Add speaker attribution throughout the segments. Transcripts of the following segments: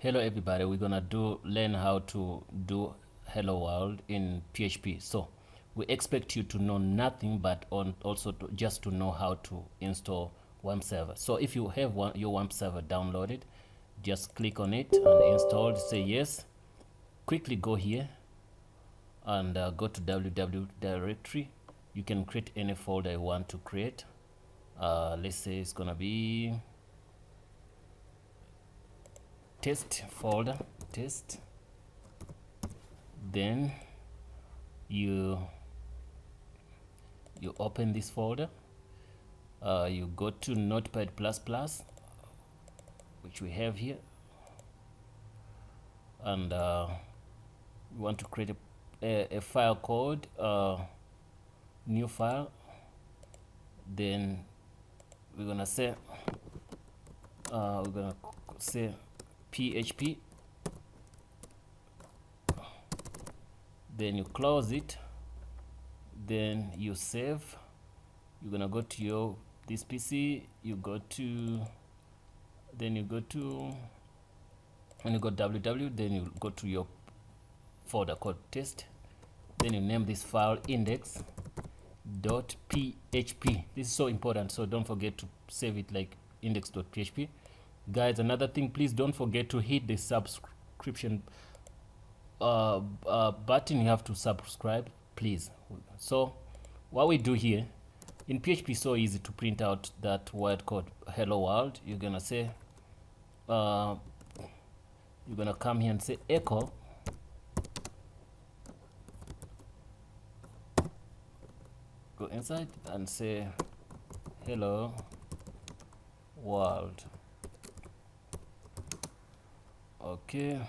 Speaker 1: Hello everybody, we're gonna learn how to do hello world in PHP. So we expect you to know nothing but also just to know how to install WAMP server. So if you have your WAMP server downloaded, just click on it and install, say yes. Quickly go here and go to www directory. You can create any folder you want to create. Let's say it's gonna be test folder, test. Then you open this folder, you go to Notepad++, which we have here, and we want to create a file called new file. Then we're gonna say PHP. Then you close it, then you save. You're gonna go to this PC, you go to when you go www, then you go to your folder called test, then you name this file index.php. This is so important, so don't forget to save it like index.php. Guys, another thing, please don't forget to hit the subscription button. You have to subscribe, please. So what we do here in PHP, so easy to print out that word called hello world. You're gonna say you're gonna come here and say echo go inside and say hello world. Okay,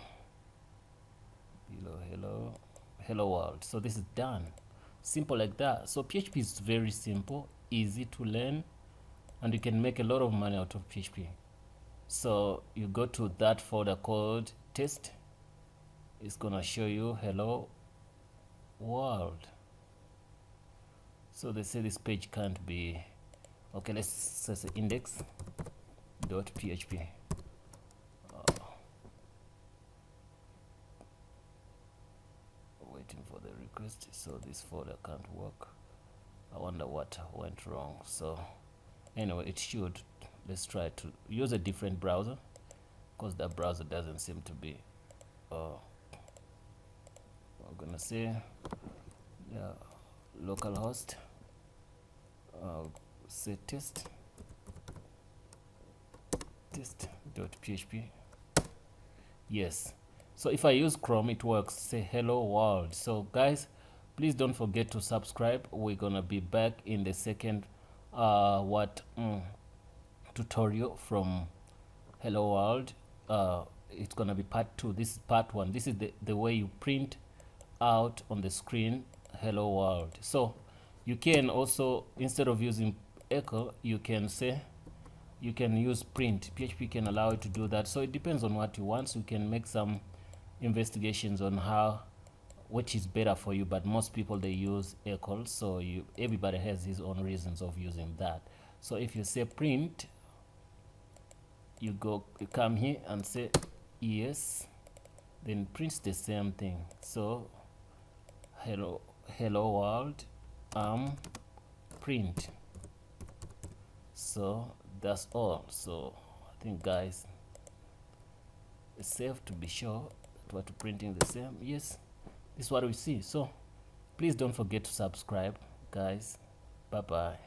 Speaker 1: hello world. So this is done, simple like that. So PHP is very simple, easy to learn, and you can make a lot of money out of PHP. So you go to that folder called test, it's gonna show you hello world. So they say this page can't be okay. Let's say index.php. Waiting for the request. So this folder can't work. I wonder what went wrong. So anyway, it should. Let's try to use a different browser, because that browser doesn't seem to be I'm gonna say localhost, say test.php. yes. So if I use Chrome, it works. Say hello world. So guys, please don't forget to subscribe. We're gonna be back in the second tutorial from hello world. It's gonna be part 2. This is part 1. This is the way you print out on the screen hello world. So you can also, instead of using echo, you can use print. PHP can allow you to do that. So it depends on what you want. So you can make some investigations on which is better for you, but most people, they use echo. So everybody has his own reasons of using that. So if you say print, you come here and say yes, then prints the same thing. So hello world print. So that's all. So I think, guys, it's safe to be sure that we're printing the same. Yes, this is what we see. So please don't forget to subscribe, guys. Bye bye.